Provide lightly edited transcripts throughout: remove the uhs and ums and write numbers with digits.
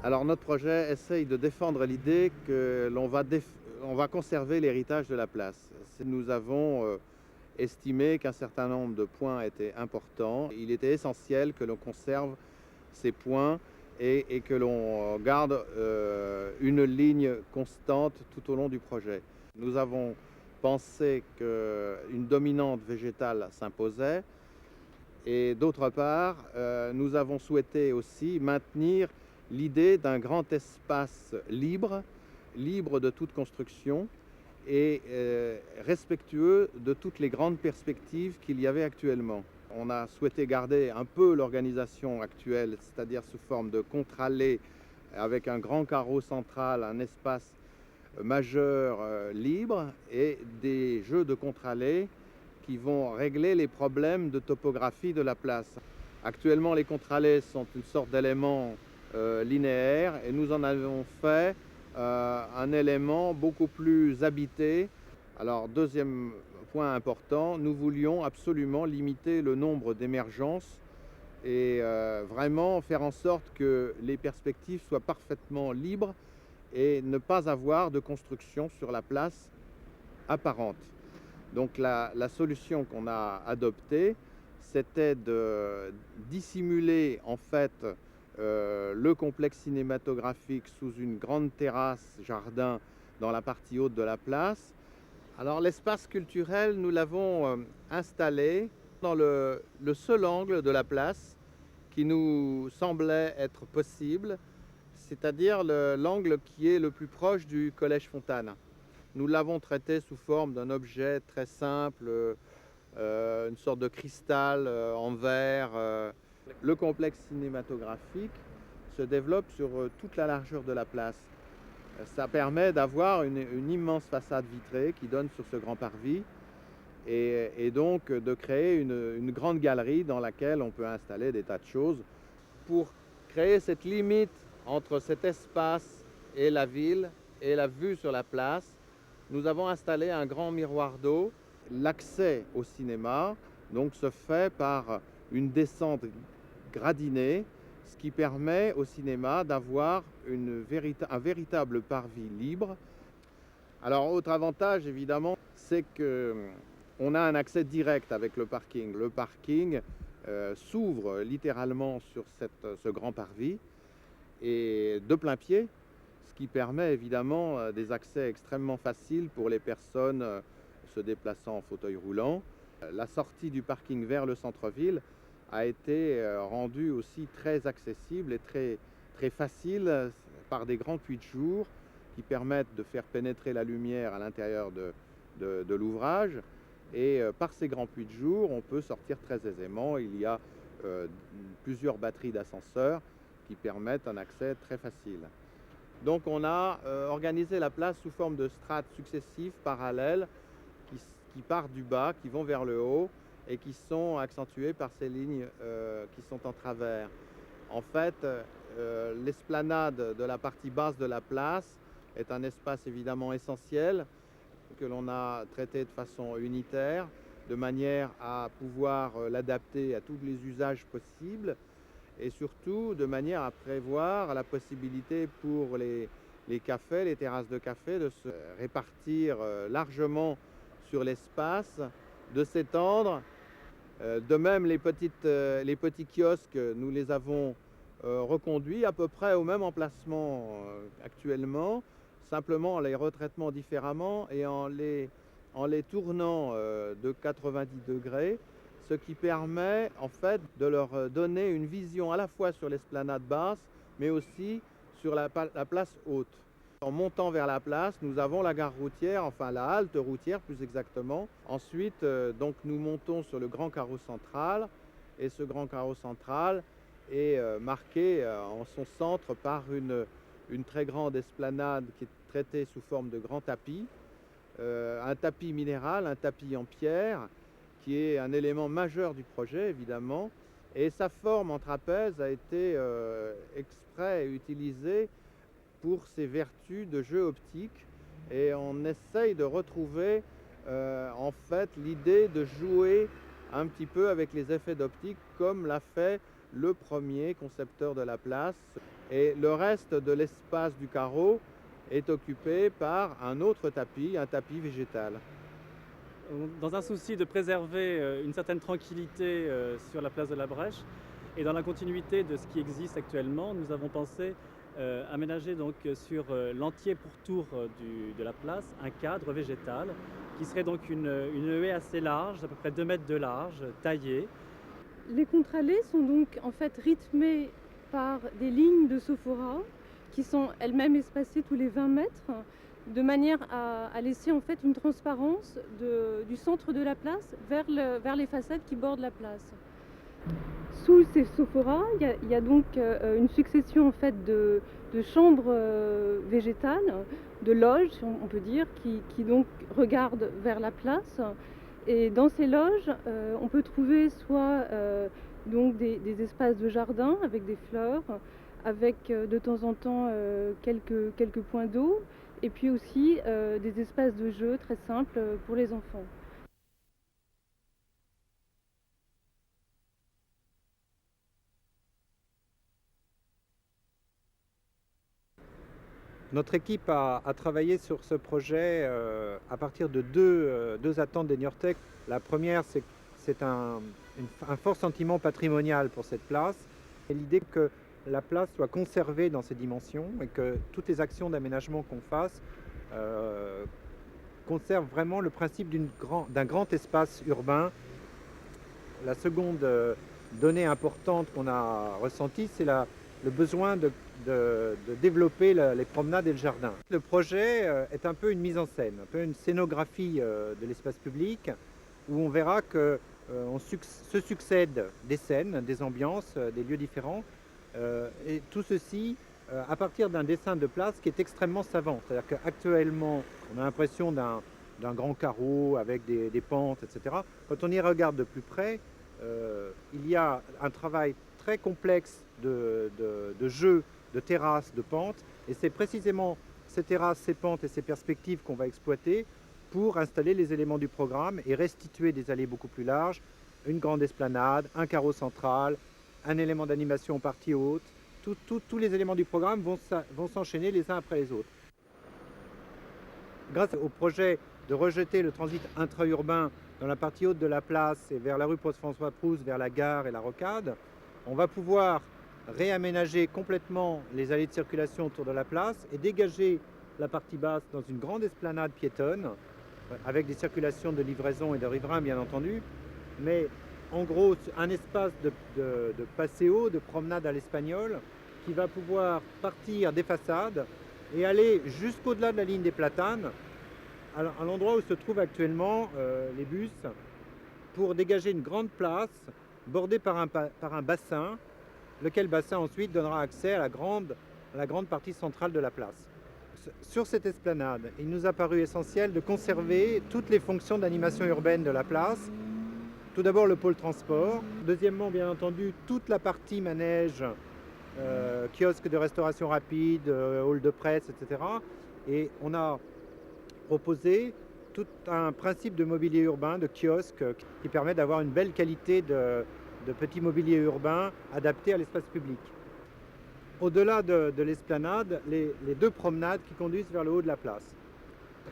Alors notre projet essaye de défendre l'idée que on va conserver l'héritage de la place. Nous avons estimé qu'un certain nombre de points étaient importants. Il était essentiel que l'on conserve ces points et que l'on garde une ligne constante tout au long du projet. Nous avons pensé qu'une dominante végétale s'imposait et d'autre part, nous avons souhaité aussi maintenir l'idée d'un grand espace libre, libre de toute construction et respectueux de toutes les grandes perspectives qu'il y avait actuellement. On a souhaité garder un peu l'organisation actuelle, c'est-à-dire sous forme de contre-allée avec un grand carreau central, un espace majeur libre et des jeux de contre-allée qui vont régler les problèmes de topographie de la place. Actuellement, les contre-allées sont une sorte d'élément linéaire et nous en avons fait un élément beaucoup plus habité. Alors, deuxième point important, nous voulions absolument limiter le nombre d'émergences et vraiment faire en sorte que les perspectives soient parfaitement libres et ne pas avoir de construction sur la place apparente. Donc la solution qu'on a adoptée, c'était de dissimuler en fait le complexe cinématographique sous une grande terrasse jardin dans la partie haute de la place. Alors l'espace culturel, nous l'avons installé dans le seul angle de la place qui nous semblait être possible, c'est-à-dire l'angle qui est le plus proche du Collège Fontane. Nous l'avons traité sous forme d'un objet très simple, une sorte de cristal en verre. Le complexe cinématographique se développe sur toute la largeur de la place. Ça permet d'avoir une immense façade vitrée qui donne sur ce grand parvis et donc de créer une grande galerie dans laquelle on peut installer des tas de choses pour créer cette limite entre cet espace et la ville et la vue sur la place. Nous avons installé un grand miroir d'eau. L'accès au cinéma donc, se fait par une descente gradinée, ce qui permet au cinéma d'avoir un véritable parvis libre. Alors, autre avantage, évidemment, c'est qu'on a un accès direct avec le parking. Le parking s'ouvre littéralement sur ce grand parvis et de plein pied, ce qui permet évidemment des accès extrêmement faciles pour les personnes se déplaçant en fauteuil roulant. La sortie du parking vers le centre-ville a été rendue aussi très accessible et très facile par des grands puits de jour qui permettent de faire pénétrer la lumière à l'intérieur de l'ouvrage. Et par ces grands puits de jour, on peut sortir très aisément. Il y a plusieurs batteries d'ascenseurs qui permettent un accès très facile. Donc on a organisé la place sous forme de strates successives, parallèles, qui partent du bas, qui vont vers le haut et qui sont accentuées par ces lignes qui sont en travers. En fait, l'esplanade de la partie basse de la place est un espace évidemment essentiel que l'on a traité de façon unitaire, de manière à pouvoir l'adapter à tous les usages possibles et surtout de manière à prévoir la possibilité pour les cafés, les terrasses de café de se répartir largement sur l'espace, de s'étendre. De même, les petits kiosques, nous les avons reconduits à peu près au même emplacement actuellement, simplement en les retraitant différemment et en les tournant de 90 degrés, ce qui permet en fait de leur donner une vision à la fois sur l'esplanade basse, mais aussi sur la place haute. En montant vers la place, nous avons la gare routière, enfin la halte routière plus exactement. Ensuite, donc nous montons sur le grand carreau central et ce grand carreau central est marqué en son centre par une très grande esplanade qui est traitée sous forme de grand tapis, un tapis minéral, un tapis en pierre, qui est un élément majeur du projet évidemment, et sa forme en trapèze a été exprès utilisée pour ses vertus de jeu optique, et on essaye de retrouver en fait l'idée de jouer un petit peu avec les effets d'optique comme l'a fait le premier concepteur de la place. Et le reste de l'espace du carreau est occupé par un autre tapis, un tapis végétal. Dans un souci de préserver une certaine tranquillité sur la place de la Brèche et dans la continuité de ce qui existe actuellement, nous avons pensé aménager donc sur l'entier pourtour de la place un cadre végétal qui serait donc une haie assez large, d'à peu près 2 mètres de large, taillée. Les contre-allées sont donc en fait rythmées par des lignes de sophoras qui sont elles-mêmes espacées tous les 20 mètres de manière à laisser en fait une transparence du centre de la place vers les façades qui bordent la place. Sous ces sophoras, il y a donc une succession en fait de chambres végétales, de loges, on peut dire, qui donc regardent vers la place. Et dans ces loges, on peut trouver soit donc des espaces de jardin avec des fleurs, avec de temps en temps quelques points d'eau, et puis aussi des espaces de jeu très simples pour les enfants. Notre équipe a travaillé sur ce projet à partir de deux attentes d'Eniortec. La première, c'est un fort sentiment patrimonial pour cette place et l'idée que la place soit conservée dans ses dimensions et que toutes les actions d'aménagement qu'on fasse conservent vraiment le principe d'un grand espace urbain. La seconde donnée importante qu'on a ressentie, c'est le besoin de développer les promenades et le jardin. Le projet est un peu une mise en scène, un peu une scénographie de l'espace public où on verra que se succèdent des scènes, des ambiances, des lieux différents et tout ceci à partir d'un dessin de place qui est extrêmement savant. C'est-à-dire qu'actuellement, on a l'impression d'un grand carreau avec des pentes, etc. Quand on y regarde de plus près, il y a un travail très complexe de jeu, de terrasses, de pentes, et c'est précisément ces terrasses, ces pentes et ces perspectives qu'on va exploiter pour installer les éléments du programme et restituer des allées beaucoup plus larges, une grande esplanade, un carreau central, un élément d'animation en partie haute. Tous les éléments du programme vont s'enchaîner les uns après les autres. Grâce au projet de rejeter le transit intra-urbain dans la partie haute de la place et vers la rue François Proust, vers la gare et la rocade, on va pouvoir réaménager complètement les allées de circulation autour de la place et dégager la partie basse dans une grande esplanade piétonne avec des circulations de livraison et de riverains bien entendu, mais en gros un espace de passéo, de promenade à l'espagnol qui va pouvoir partir des façades et aller jusqu'au-delà de la ligne des platanes à l'endroit où se trouvent actuellement les bus pour dégager une grande place bordée par un bassin, lequel bassin ensuite donnera accès à la grande partie centrale de la place. Sur cette esplanade, il nous a paru essentiel de conserver toutes les fonctions d'animation urbaine de la place. Tout d'abord le pôle transport, deuxièmement bien entendu toute la partie manège, kiosque de restauration rapide, hall de presse, etc. Et on a proposé tout un principe de mobilier urbain, de kiosque, qui permet d'avoir une belle qualité de petit mobilier urbain adapté à l'espace public. Au-delà de l'esplanade, les deux promenades qui conduisent vers le haut de la place.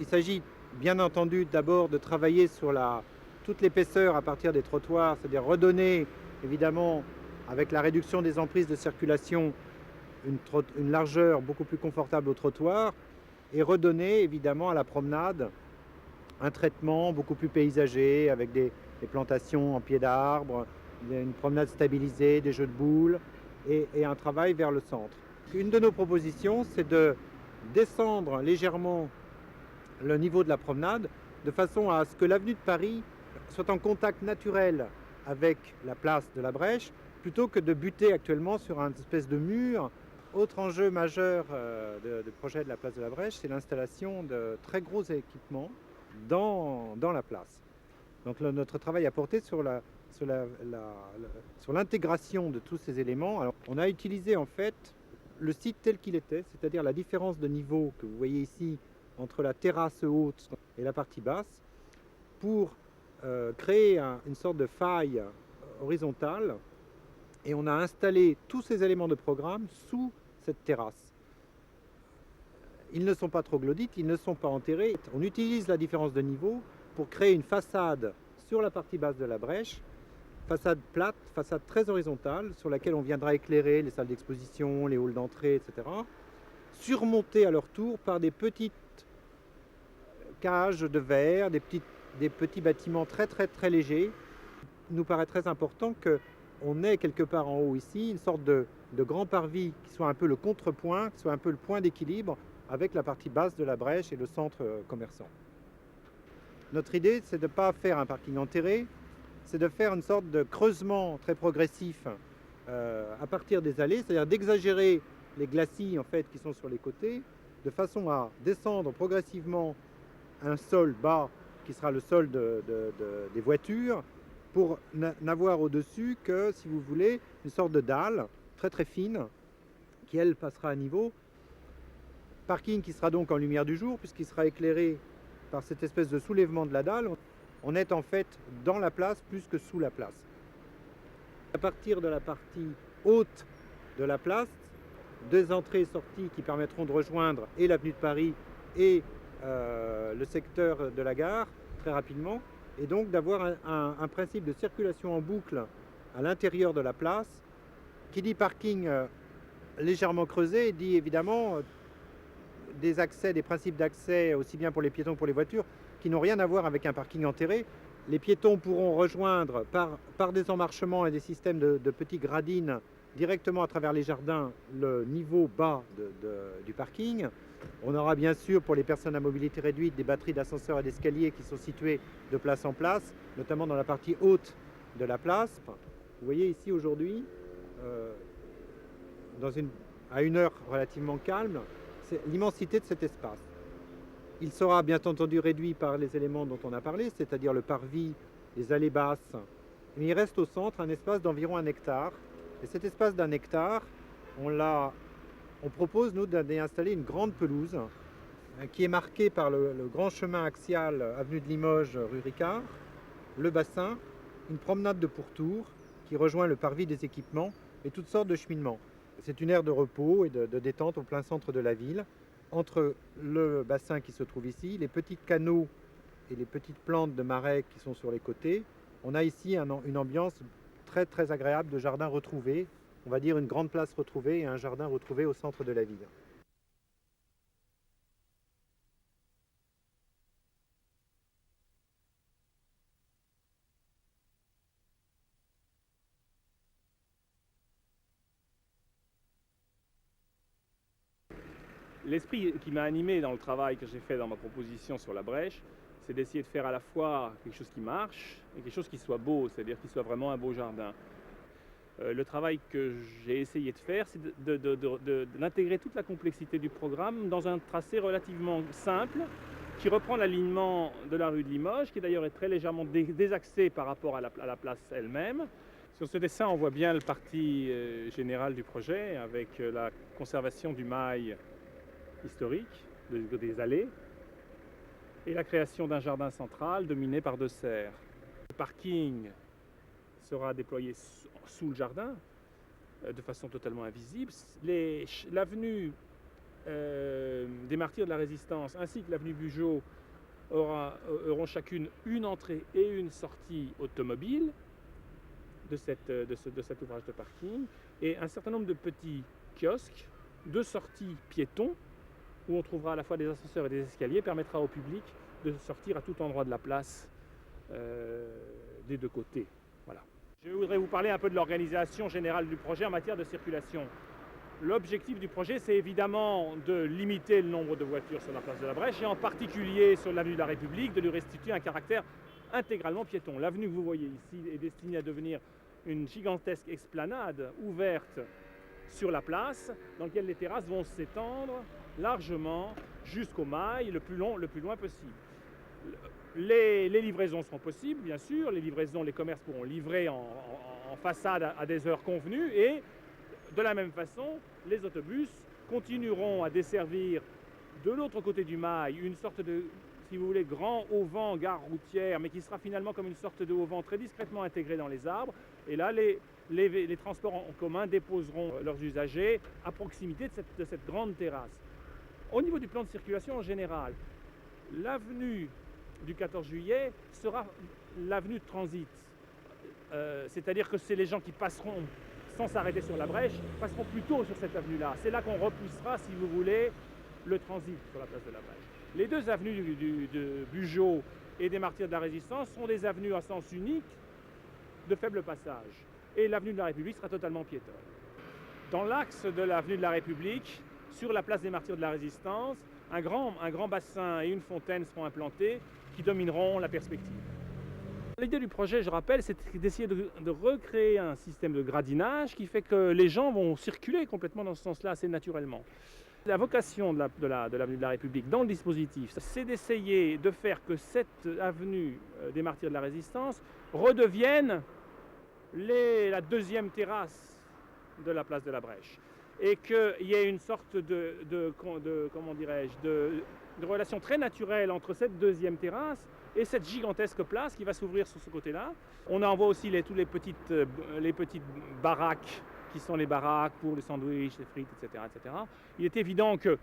Il s'agit bien entendu d'abord de travailler sur toute l'épaisseur à partir des trottoirs, c'est-à-dire redonner évidemment avec la réduction des emprises de circulation une largeur beaucoup plus confortable au trottoir et redonner évidemment à la promenade un traitement beaucoup plus paysager avec des plantations en pied d'arbre, une promenade stabilisée, des jeux de boules et un travail vers le centre. Une de nos propositions, c'est de descendre légèrement le niveau de la promenade de façon à ce que l'avenue de Paris soit en contact naturel avec la place de la Brèche plutôt que de buter actuellement sur une espèce de mur. Autre enjeu majeur du projet de la place de la Brèche, c'est l'installation de très gros équipements dans la place. Donc notre travail a porté sur l'intégration de tous ces éléments. Alors, on a utilisé en fait le site tel qu'il était, c'est-à-dire la différence de niveau que vous voyez ici entre la terrasse haute et la partie basse, pour créer une sorte de faille horizontale. Et on a installé tous ces éléments de programme sous cette terrasse. Ils ne sont pas troglodytes, ils ne sont pas enterrés. On utilise la différence de niveau pour créer une façade sur la partie basse de la brèche, façade plate, façade très horizontale, sur laquelle on viendra éclairer les salles d'exposition, les halls d'entrée, etc., surmontée à leur tour par des petites cages de verre, des petits bâtiments très légers. Il nous paraît très important qu'on ait quelque part en haut ici une sorte de grand parvis qui soit un peu le contrepoint, qui soit un peu le point d'équilibre avec la partie basse de la brèche et le centre commerçant. Notre idée, c'est de ne pas faire un parking enterré, c'est de faire une sorte de creusement très progressif à partir des allées, c'est-à-dire d'exagérer les glacis en fait, qui sont sur les côtés, de façon à descendre progressivement un sol bas qui sera le sol des voitures, pour n'avoir au-dessus que, si vous voulez, une sorte de dalle très fine qui, elle, passera à niveau. Parking qui sera donc en lumière du jour puisqu'il sera éclairé par cette espèce de soulèvement de la dalle. On est en fait dans la place plus que sous la place. À partir de la partie haute de la place, deux entrées et sorties qui permettront de rejoindre et l'avenue de Paris et le secteur de la gare très rapidement, et donc d'avoir un principe de circulation en boucle à l'intérieur de la place. Qui dit parking légèrement creusé dit évidemment des accès, des principes d'accès aussi bien pour les piétons que pour les voitures qui n'ont rien à voir avec un parking enterré. Les piétons pourront rejoindre par des emmarchements et des systèmes de petites gradines directement à travers les jardins le niveau bas du parking. On aura bien sûr pour les personnes à mobilité réduite des batteries d'ascenseurs et d'escaliers qui sont situées de place en place, notamment dans la partie haute de la place. Vous voyez ici aujourd'hui, à une heure relativement calme, c'est l'immensité de cet espace. Il sera bien entendu réduit par les éléments dont on a parlé, c'est-à-dire le parvis, les allées basses, mais il reste au centre un espace d'environ 1 hectare. Et cet espace d'1 hectare, on propose, nous, d'y installer une grande pelouse qui est marquée par le grand chemin axial avenue de Limoges, rue Ricard, le bassin, une promenade de pourtour qui rejoint le parvis des équipements et toutes sortes de cheminements. C'est une aire de repos et de détente au plein centre de la ville, entre le bassin qui se trouve ici, les petits canaux et les petites plantes de marais qui sont sur les côtés. On a ici une ambiance très agréable de jardin retrouvé, on va dire une grande place retrouvée et un jardin retrouvé au centre de la ville. L'esprit qui m'a animé dans le travail que j'ai fait dans ma proposition sur la brèche, c'est d'essayer de faire à la fois quelque chose qui marche et quelque chose qui soit beau, c'est-à-dire qui soit vraiment un beau jardin. Le travail que j'ai essayé de faire, c'est d'intégrer toute la complexité du programme dans un tracé relativement simple qui reprend l'alignement de la rue de Limoges, qui d'ailleurs est très légèrement désaxé par rapport à la place elle-même. Sur ce dessin, on voit bien le parti général du projet avec la conservation du mail historique, des allées, et la création d'un jardin central dominé par 2 serres. Le parking sera déployé sous le jardin, de façon totalement invisible. L'avenue des Martyrs de la Résistance ainsi que l'avenue Bugeaud auront chacune une entrée et une sortie automobile de cet ouvrage de parking, et un certain nombre de petits kiosques de sortie piétons où on trouvera à la fois des ascenseurs et des escaliers, permettra au public de sortir à tout endroit de la place des 2 côtés. Voilà. Je voudrais vous parler un peu de l'organisation générale du projet en matière de circulation. L'objectif du projet, c'est évidemment de limiter le nombre de voitures sur la place de la Brèche, et en particulier sur l'avenue de la République, de lui restituer un caractère intégralement piéton. L'avenue que vous voyez ici est destinée à devenir une gigantesque esplanade ouverte sur la place, dans laquelle les terrasses vont s'étendre largement jusqu'au mail le plus loin possible. Les livraisons seront possibles, bien sûr. Les commerces pourront livrer en façade à des heures convenues, et de la même façon, les autobus continueront à desservir de l'autre côté du mail une sorte de, si vous voulez, grand auvent gare routière, mais qui sera finalement comme une sorte de auvent très discrètement intégré dans les arbres. Et là, les transports en commun déposeront leurs usagers à proximité de cette grande terrasse. Au niveau du plan de circulation en général, l'avenue du 14 juillet sera l'avenue de transit. C'est-à-dire que c'est les gens qui passeront sans s'arrêter sur la Brèche, passeront plutôt sur cette avenue-là. C'est là qu'on repoussera, si vous voulez, le transit sur la place de la Brèche. Les deux avenues de Bugeaud et des Martyrs de la Résistance sont des avenues à sens unique de faible passage. Et l'avenue de la République sera totalement piétonne. Dans l'axe de l'avenue de la République, sur la place des Martyrs de la Résistance, un grand bassin et une fontaine seront implantés qui domineront la perspective. L'idée du projet, je rappelle, c'est d'essayer de recréer un système de gradinage qui fait que les gens vont circuler complètement dans ce sens-là assez naturellement. La vocation de l'avenue de la République dans le dispositif, c'est d'essayer de faire que cette avenue des Martyrs de la Résistance redevienne la deuxième terrasse de la place de la Brèche. Et qu'il y ait une sorte de relation très naturelle entre cette deuxième terrasse et cette gigantesque place qui va s'ouvrir sur ce côté-là. On en voit aussi toutes les petites baraques qui sont les baraques pour les sandwichs, les frites, etc., etc. Il est évident que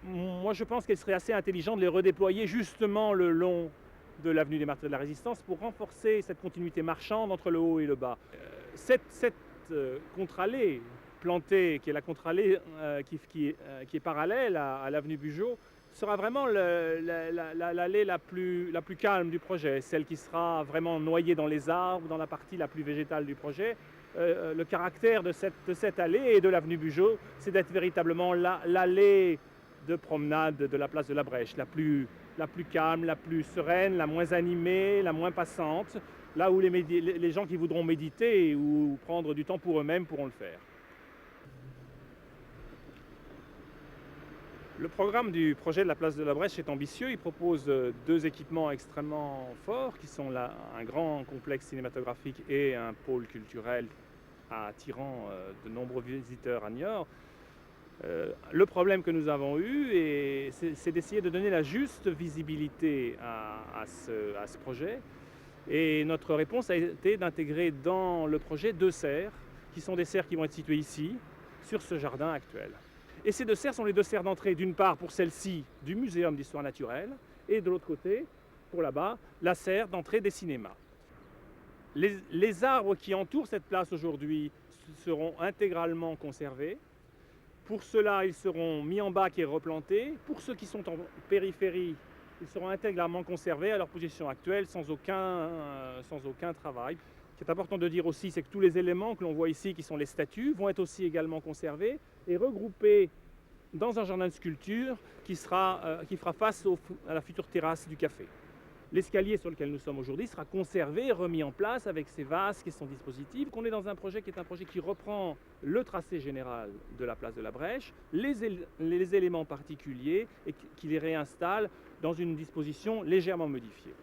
moi je pense qu'elle serait assez intelligente de les redéployer justement le long de l'avenue des Martyrs de la Résistance pour renforcer cette continuité marchande entre le haut et le bas. Cette contre-allée plantée, qui est la contre-allée qui est parallèle à l'avenue Bugeaud, sera vraiment l'allée la plus calme du projet, celle qui sera vraiment noyée dans les arbres, dans la partie la plus végétale du projet. Le caractère de cette allée et de l'avenue Bugeaud, c'est d'être véritablement l'allée de promenade de la place de la Brèche, la plus calme, la plus sereine, la moins animée, la moins passante, là où les gens qui voudront méditer ou prendre du temps pour eux-mêmes pourront le faire. Le programme du projet de la place de la Brèche est ambitieux. Il propose deux équipements extrêmement forts qui sont un grand complexe cinématographique et un pôle culturel attirant de nombreux visiteurs à Niort. Le problème que nous avons eu, c'est d'essayer de donner la juste visibilité à ce projet. Et notre réponse a été d'intégrer dans le projet deux serres, qui sont des serres qui vont être situées ici, sur ce jardin actuel. Et ces deux serres sont les deux serres d'entrée, d'une part pour celle-ci du Muséum d'histoire naturelle, et de l'autre côté, pour là-bas, la serre d'entrée des cinémas. Les arbres qui entourent cette place aujourd'hui seront intégralement conservés. Pour cela, ils seront mis en bac et replantés. Pour ceux qui sont en périphérie, ils seront intégralement conservés à leur position actuelle sans aucun travail. Ce qui est important de dire aussi, c'est que tous les éléments que l'on voit ici, qui sont les statues, vont être aussi également conservés et regroupés dans un jardin de sculpture qui fera face à la future terrasse du café. L'escalier sur lequel nous sommes aujourd'hui sera conservé, remis en place avec ses vases et son dispositif. On est dans un projet qui reprend le tracé général de la place de la Brèche, les éléments particuliers et qui les réinstalle dans une disposition légèrement modifiée.